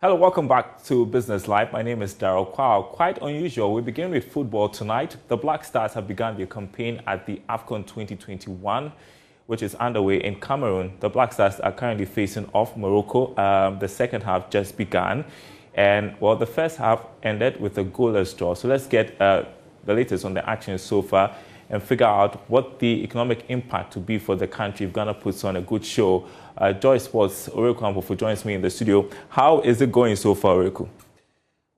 Hello, welcome back to Business Live. My name is Daryl Kwao. Quite unusual. We begin with football tonight. The Black Stars have begun their campaign at the AFCON 2021, which is underway in Cameroon. The Black Stars are currently facing off Morocco. The second half just began. And, well, the first half ended with a goalless draw. So let's get the latest on the action so far and figure out what the economic impact to be for the country if Ghana puts on a good show. Joy Sports, Oreku Ampofu joins me in the studio. How is it going so far, Oreku?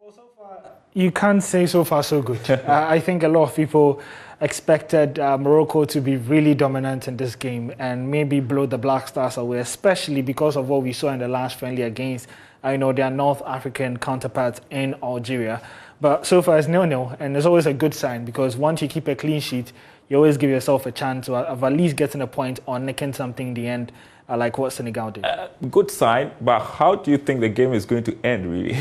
Well, so far, you can't say so far so good. I think a lot of people expected Morocco to be really dominant in this game and maybe blow the Black Stars away, especially because of what we saw in the last friendly against their North African counterparts in Algeria. But so far it's 0-0, and it's always a good sign because once you keep a clean sheet, you always give yourself a chance of at least getting a point or nicking something in the end, like what Senegal did. Good sign, but how do you think the game is going to end, really?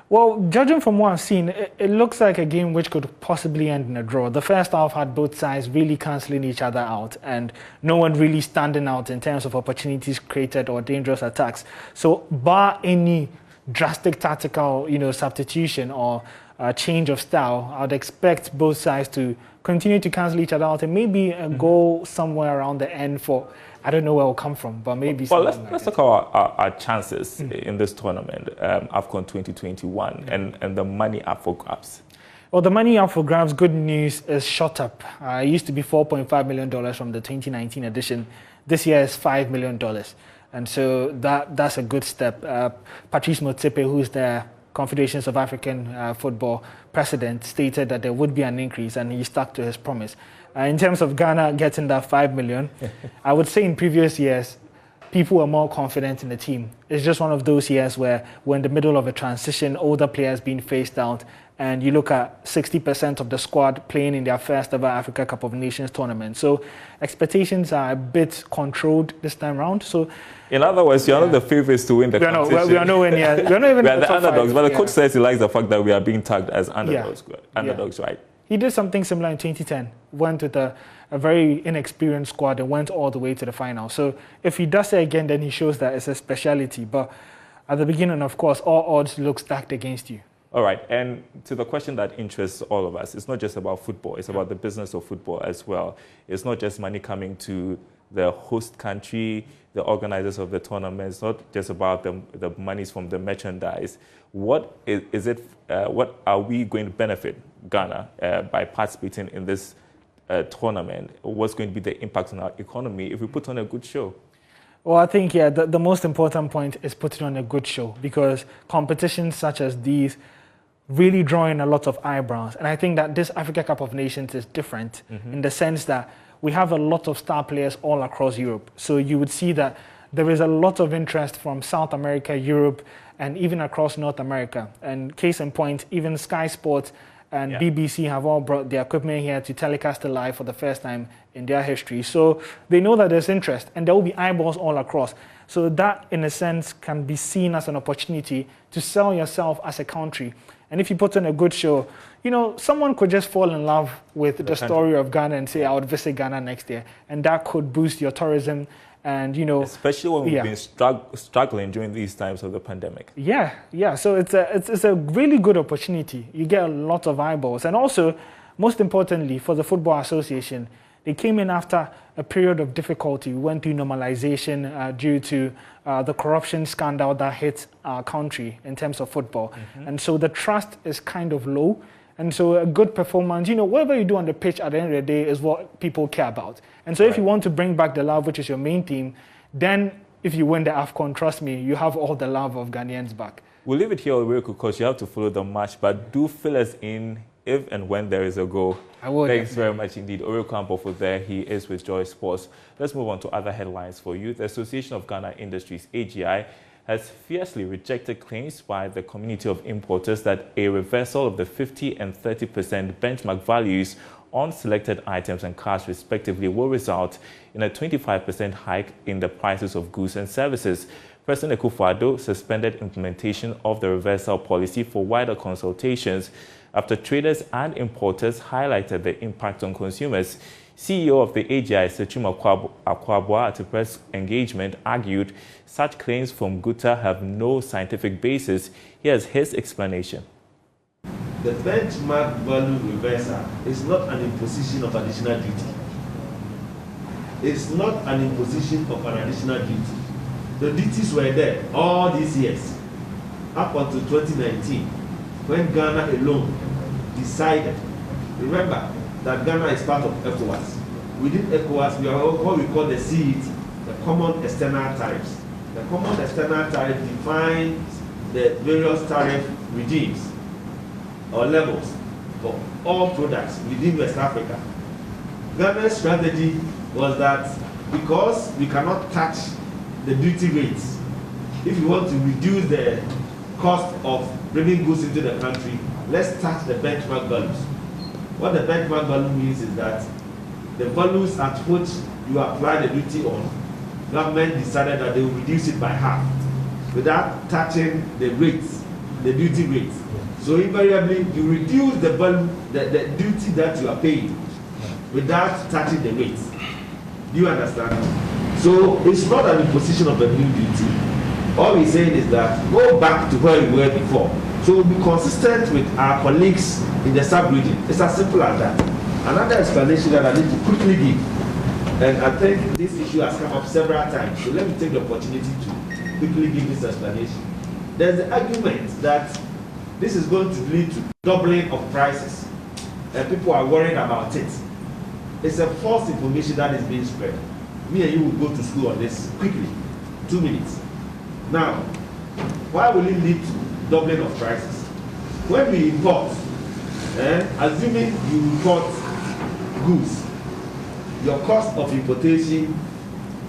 Well, judging from what I've seen, it looks like a game which could possibly end in a draw. The first half had both sides really cancelling each other out and no one really standing out in terms of opportunities created or dangerous attacks. So, bar any drastic tactical, substitution or change of style, I'd expect both sides to continue to cancel each other out and maybe a goal somewhere around the end for, I don't know where it will come from, but maybe. Well, let's talk about our chances in this tournament, AFCON 2021, and the money up for grabs. Well, the money up for grabs, good news, is shot up. It used to be $4.5 million from the 2019 edition. This year is $5 million. And so that's a good step. Patrice Motsepe, who's the Confederation of African Football president, stated that there would be an increase, and he stuck to his promise. In terms of Ghana getting that $5 million, I would say in previous years, people were more confident in the team. It's just one of those years where we're in the middle of a transition, older players being phased out, and you look at 60% of the squad playing in their first ever Africa Cup of Nations tournament. So expectations are a bit controlled this time around. So, in other words, you're not the favorites to win the competition. We are nowhere near. We're not even we are the underdogs, but the coach says he likes the fact that we are being tagged as underdogs. Underdogs, right? He did something similar in 2010. Went with a very inexperienced squad and went all the way to the final. So if he does it again, then he shows that it's a speciality. But at the beginning, of course, all odds look stacked against you. All right, and to the question that interests all of us, it's not just about football, it's about the business of football as well. It's not just money coming to the host country, the organizers of the tournament. It's not just about the monies from the merchandise. What are we going to benefit Ghana by participating in this tournament? What's going to be the impact on our economy if we put on a good show? Well, I think, the most important point is putting on a good show, because competitions such as these really draw in a lot of eyebrows. And I think that this Africa Cup of Nations is different in the sense that we have a lot of star players all across Europe. So you would see that there is a lot of interest from South America, Europe, and even across North America. And case in point, even Sky Sports and BBC have all brought their equipment here to telecast it live for the first time in their history. So they know that there's interest and there will be eyeballs all across. So that, in a sense, can be seen as an opportunity to sell yourself as a country. And if you put on a good show, someone could just fall in love with the story of Ghana and say, I would visit Ghana next year. And that could boost your tourism. And, especially when we've been struggling during these times of the pandemic. Yeah. So it's a really good opportunity. You get a lot of eyeballs. And also, most importantly, for the Football Association, they came in after a period of difficulty. We went through normalization due to the corruption scandal that hit our country in terms of football. And so the trust is kind of low. And so a good performance, whatever you do on the pitch at the end of the day is what people care about. And so if you want to bring back the love, which is your main theme, then if you win the AFCON, trust me, you have all the love of Ghanaians back. We'll leave it here real quick because you have to follow the match, but do fill us in if and when there is a goal. I would. Thanks very much indeed. Oreku Ampofu there. He is with Joy Sports. Let's move on to other headlines for you. The Association of Ghana Industries, AGI, has fiercely rejected claims by the community of importers that a reversal of the 50% and 30% benchmark values on selected items and cars respectively will result in a 25% hike in the prices of goods and services. President Kufuor suspended implementation of the reversal policy for wider consultations after traders and importers highlighted the impact on consumers. CEO of the AGI, Sechum Akwabwa, at a press engagement, argued such claims from Gutta have no scientific basis. Here's his explanation. The benchmark value reversal is not an imposition of additional duty. It's not an imposition of an additional duty. The duties were there all these years, up until 2019, when Ghana alone decided. Remember that Ghana is part of ECOWAS. Within ECOWAS, we are what we call the CET, the Common External Tariffs. The Common External Tariff defines the various tariff regimes or levels for all products within West Africa. Ghana's strategy was that because we cannot touch the duty rates, if you want to reduce the cost of bringing goods into the country, let's touch the benchmark values. What the benchmark value means is that the values at which you apply the duty on, government decided that they will reduce it by half without touching the rates, the duty rates. So invariably, you reduce the value, the duty that you are paying without touching the rates. Do you understand? So it's not an imposition of a new duty. All we're saying is that go back to where we were before. So we'll be consistent with our colleagues in the sub-region. It's as simple as that. Another explanation that I need to quickly give, and I think this issue has come up several times, so let me take the opportunity to quickly give this explanation. There's the argument that this is going to lead to doubling of prices, and people are worried about it. It's a false information that is being spread. Me and you will go to school on this quickly, 2 minutes. Now, why will it lead to doubling of prices? When we import, assuming you import goods, your cost of importation,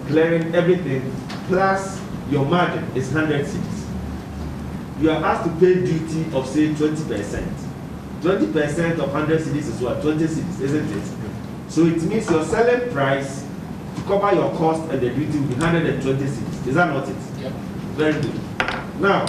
clearing everything, plus your margin is 100 cedis. You are asked to pay duty of say 20%. 20% of 100 cedis is what? 20 cedis, isn't it? So it means your selling price to cover your cost and the duty will be 120 cedis. Is that not it? Yep. Very good. Now,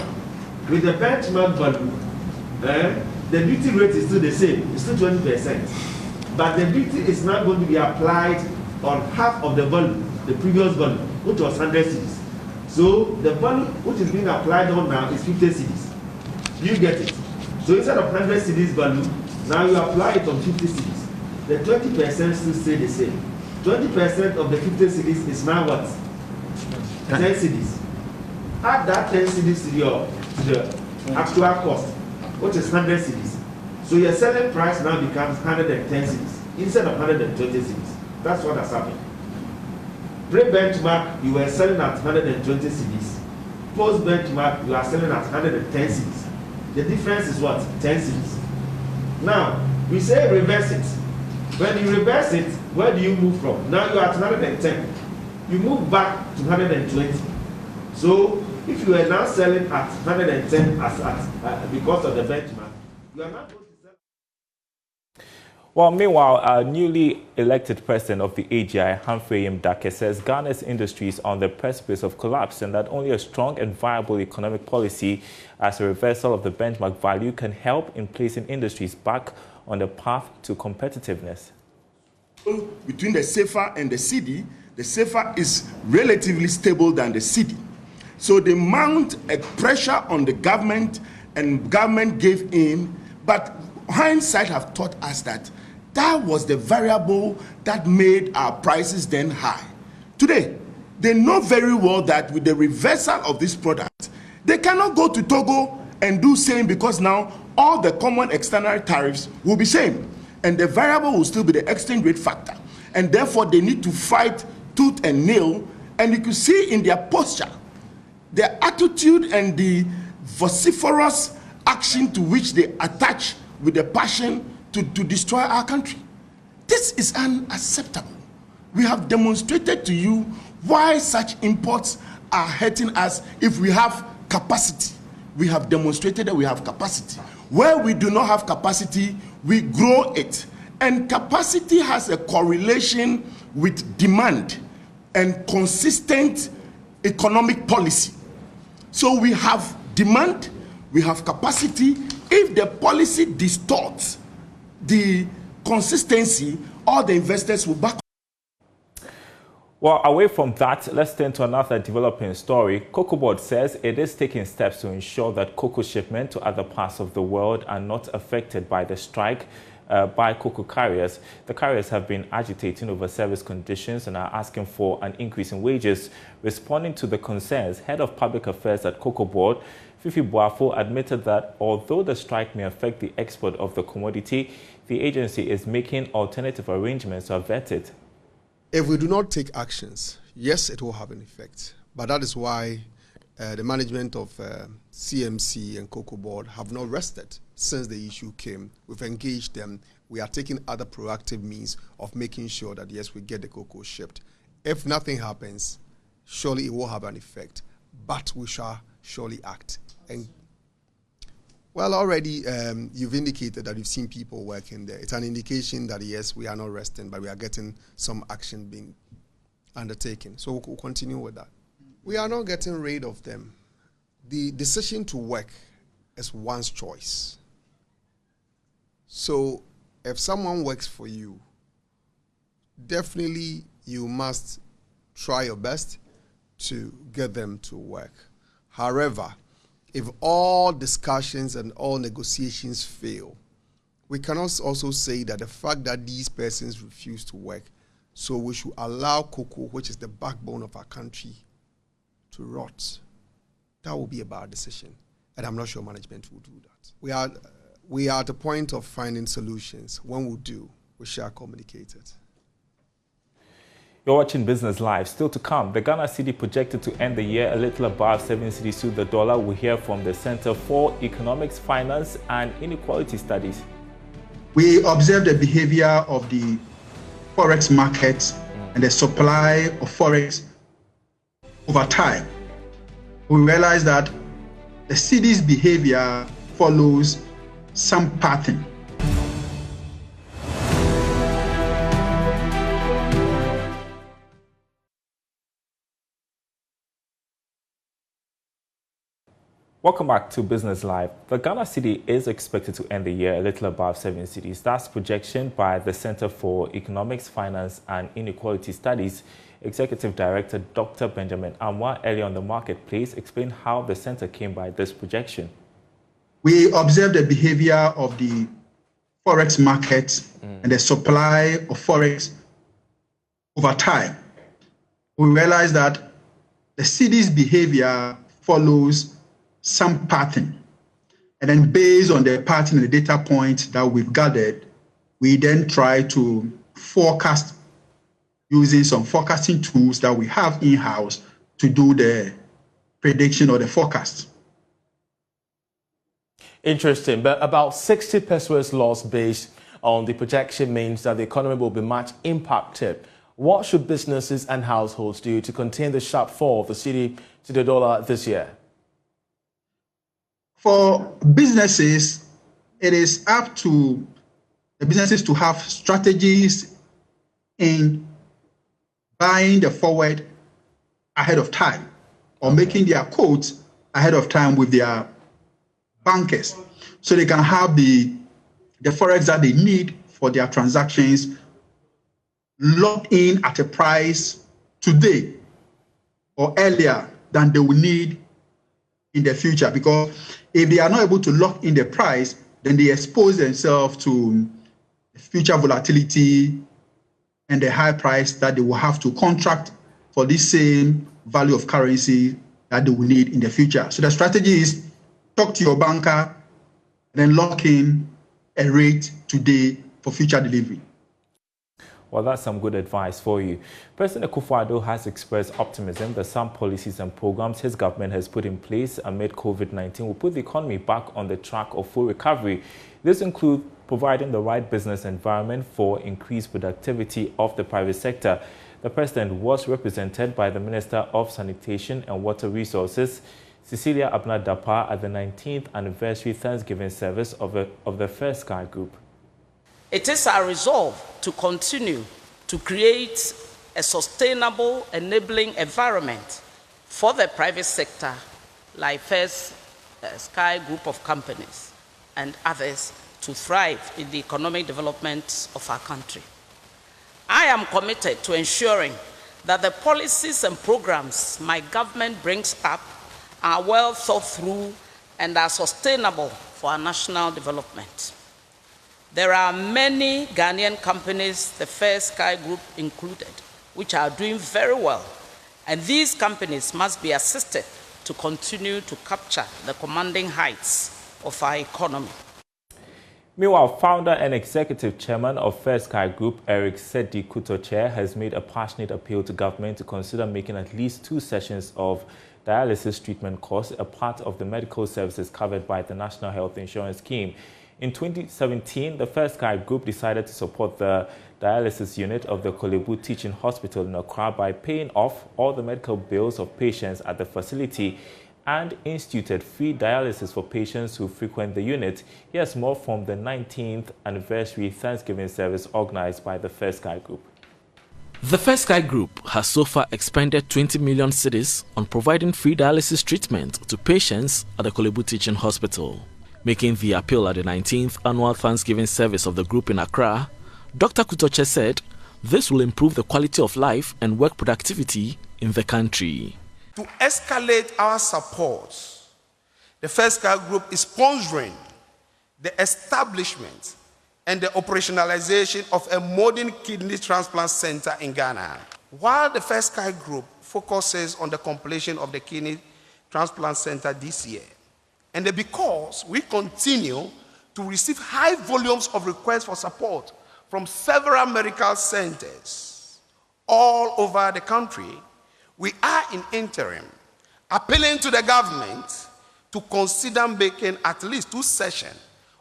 with the benchmark value, the duty rate is still the same. It's still 20%. But the duty is now going to be applied on half of the value, the previous value, which was 100 cedis. So the value which is being applied on now is 50 cedis. You get it? So instead of 100 cedis value, now you apply it on 50 cedis. The 20% still stay the same. 20% of the 50 cedis is now what? 10 cedis. Add that 10 cedis to the actual cost, which is 100 cedis. So your selling price now becomes 110 cedis instead of 120 cedis. That's what has happened. Pre-benchmark, you were selling at 120 cedis. Post-benchmark, you are selling at 110 cedis. The difference is what? 10 cedis. Now, we say reverse it. When you reverse it, where do you move from? Now you are at 110. You move back to 120. So, if you are now selling at 110 because of the benchmark, you are not going to sell. Well, meanwhile, a newly elected president of the AGI, Humphrey Mdake, says Ghana's industry is on the precipice of collapse and that only a strong and viable economic policy as a reversal of the benchmark value can help in placing industries back on the path to competitiveness. Between the CFA and the CD, the CFA is relatively stable than the CD. So they mount a pressure on the government and government gave in, but hindsight have taught us that that was the variable that made our prices then high. Today, they know very well that with the reversal of this product, they cannot go to Togo and do same because now all the common external tariffs will be same. And the variable will still be the exchange rate factor. And therefore, they need to fight tooth and nail. And you can see in their posture, their attitude and the vociferous action to which they attach with the passion to destroy our country. This is unacceptable. We have demonstrated to you why such imports are hurting us if we have capacity. We have demonstrated that we have capacity. Where we do not have capacity, we grow it. And capacity has a correlation with demand and consistent economic policy. So we have demand, we have capacity. If the policy distorts the consistency all the investors will back. Well, away from that, let's turn to another developing story. Cocoa Board says it is taking steps to ensure that cocoa shipments to other parts of the world are not affected by the strike by cocoa carriers. The carriers have been agitating over service conditions and are asking for an increase in wages. Responding to the concerns, Head of Public Affairs at Cocoa Board, Fifi Boafo, admitted that although the strike may affect the export of the commodity, the agency is making alternative arrangements to avert it. If we do not take actions, yes, it will have an effect. But that is why the management of CMC and Cocoa Board have not rested since the issue came. We've engaged them. We are taking other proactive means of making sure that, yes, we get the cocoa shipped. If nothing happens, surely it will have an effect. But we shall surely act. And well, already you've indicated that you've seen people working there. It's an indication that, yes, we are not resting, but we are getting some action being undertaken. So we'll continue with that. We are not getting rid of them. The decision to work is one's choice. So if someone works for you, definitely you must try your best to get them to work. However, if all discussions and all negotiations fail, we cannot also say that the fact that these persons refuse to work, so we should allow cocoa, which is the backbone of our country, to rot. That will be a bad decision, and I'm not sure management will do that. We are at the point of finding solutions. When we do, we shall communicate it. You're watching Business Live. Still to come, the Ghana cedi projected to end the year a little above 7 cedis to the dollar. We hear from the Center for Economics, Finance and Inequality Studies. We observe the behavior of the forex markets and the supply of forex over time. We realize that the cedi's behavior follows some pattern. Welcome back to Business Live. The Ghana cedi is expected to end the year a little above 7 cedis. That's projection by the Center for Economics, Finance and Inequality Studies. Executive Director Dr. Benjamin Anwar, earlier on the marketplace, explained how the center came by this projection. We observe the behavior of the forex markets and the supply of forex over time. We realize that the cedi's behavior follows some pattern. And then based on the pattern and the data points that we've gathered, we then try to forecast using some forecasting tools that we have in-house to do the prediction or the forecast. Interesting, but about 60 pesos loss based on the projection means that the economy will be much impacted. What should businesses and households do to contain the sharp fall of the cedi to the dollar this year? For businesses, it is up to the businesses to have strategies in buying the forward ahead of time or making their quotes ahead of time with their bankers so they can have the forex that they need for their transactions locked in at a price today or earlier than they will need in the future. Because if they are not able to lock in the price, then they expose themselves to future volatility and the high price that they will have to contract for the same value of currency that they will need in the future. So the strategy is talk to your banker, then lock in a rate today for future delivery. Well, that's some good advice for you. President Kufuor has expressed optimism that some policies and programs his government has put in place amid COVID-19 will put the economy back on the track of full recovery. This includes providing the right business environment for increased productivity of the private sector. The president was represented by the Minister of Sanitation and Water Resources, Cecilia Abna-Dapa, at the 19th anniversary Thanksgiving service of the First Sky Group. It is our resolve to continue to create a sustainable, enabling environment for the private sector, like First Sky Group of companies and others, to thrive in the economic development of our country. I am committed to ensuring that the policies and programs my government brings up are well thought through and are sustainable for our national development. There are many Ghanaian companies, the Fair Sky Group included, which are doing very well, and these companies must be assisted to continue to capture the commanding heights of our economy. Meanwhile, founder and executive chairman of Fair Sky Group, Eric Sedi Kufuor, has made a passionate appeal to government to consider making at least 2 sessions of dialysis treatment costs a part of the medical services covered by the National Health Insurance Scheme. In 2017, the Fair Sky Group decided to support the dialysis unit of the Kolebu Teaching Hospital in Accra by paying off all the medical bills of patients at the facility and instituted free dialysis for patients who frequent the unit. Here's more from the 19th anniversary Thanksgiving service organized by the Fair Sky Group. The Fair Sky Group has so far expended 20 million cedis on providing free dialysis treatment to patients at the Kolebu Teaching Hospital. Making the appeal at the 19th annual Thanksgiving service of the group in Accra, Dr. Kufuor said this will improve the quality of life and work productivity in the country. To escalate our support, the Fair Sky Group is sponsoring the establishment and the operationalization of a modern kidney transplant center in Ghana. While the Fair Sky Group focuses on the completion of the kidney transplant center this year, and because we continue to receive high volumes of requests for support from several medical centers all over the country, we are in interim appealing to the government to consider making at least 2 sessions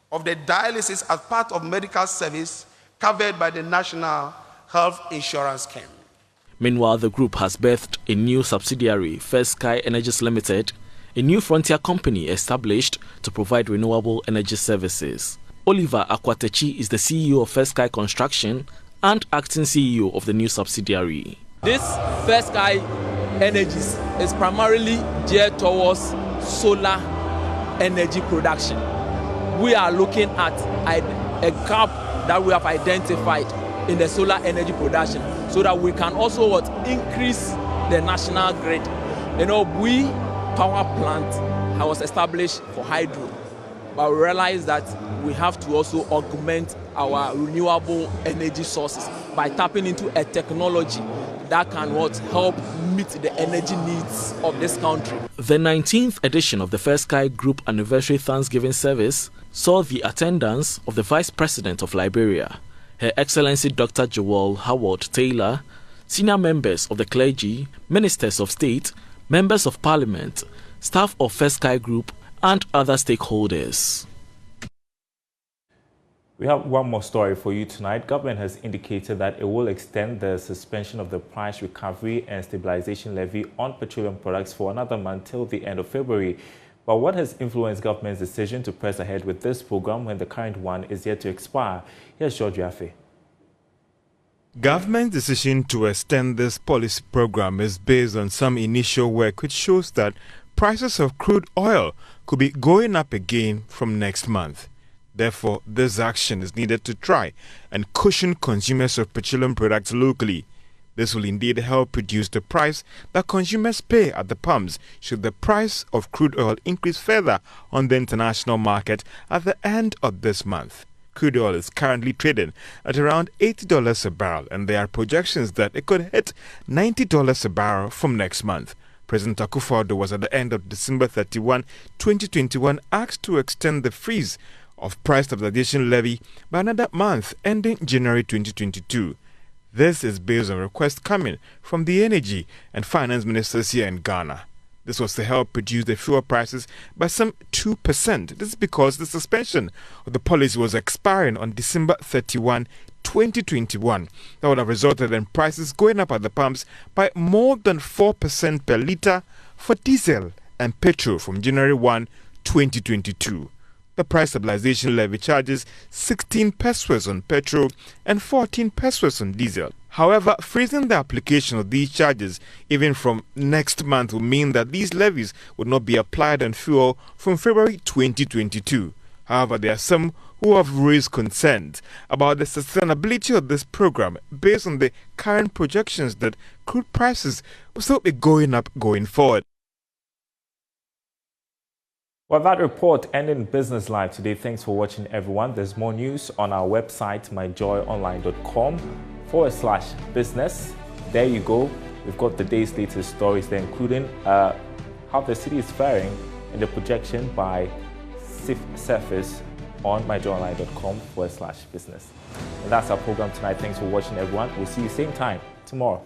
of the dialysis as part of medical service covered by the National Health Insurance Scheme. Meanwhile, the group has birthed a new subsidiary, Fair Sky Energies Limited, a new frontier company established to provide renewable energy services. Oliver Akwatechi is the CEO of Fair Sky Construction and acting CEO of the new subsidiary. This Fair Sky Energies is primarily geared towards solar energy production. We are looking at a gap that we have identified in the solar energy production so that we can also increase the national grid. You know, power plant was established for hydro, but we realized that we have to also augment our renewable energy sources by tapping into a technology that can help meet the energy needs of this country. The 19th edition of the Fair Sky Group Anniversary Thanksgiving Service saw the attendance of the Vice President of Liberia, Her Excellency Dr. Joel Howard Taylor, senior members of the clergy, ministers of state, members of parliament, staff of Fair Sky Group, and other stakeholders. We have one more story for you tonight. Government has indicated that it will extend the suspension of the price recovery and stabilization levy on petroleum products for another month till the end of February. But what has influenced government's decision to press ahead with this program when the current one is yet to expire? Here's George Yafe. Government's decision to extend this policy program is based on some initial work which shows that prices of crude oil could be going up again from next month. Therefore, this action is needed to try and cushion consumers of petroleum products locally. This will indeed help reduce the price that consumers pay at the pumps should the price of crude oil increase further on the international market at the end of this month. Crude oil is currently trading at around $80 a barrel, and there are projections that it could hit $90 a barrel from next month. President Kufuor was at the end of December 31, 2021 asked to extend the freeze of price stabilization levy by another month ending January 2022. This is based on requests coming from the Energy and Finance Ministers here in Ghana. This was to help reduce the fuel prices by some 2%. This is because the suspension of the policy was expiring on December 31, 2021. That would have resulted in prices going up at the pumps by more than 4% per litre for diesel and petrol from January 1, 2022. The price stabilization levy charges 16 pesos on petrol and 14 pesos on diesel. However, freezing the application of these charges even from next month will mean that these levies would not be applied on fuel from February 2022. However, there are some who have raised concerns about the sustainability of this program based on the current projections that crude prices will still be going up going forward. Well, that report ending Business Live today. Thanks for watching, everyone. There's more news on our website, myjoyonline.com/business. There you go. We've got the day's latest stories there, including how the city is faring and the projection by surface on myjoyonline.com/business. And that's our program tonight. Thanks for watching, everyone. We'll see you same time tomorrow.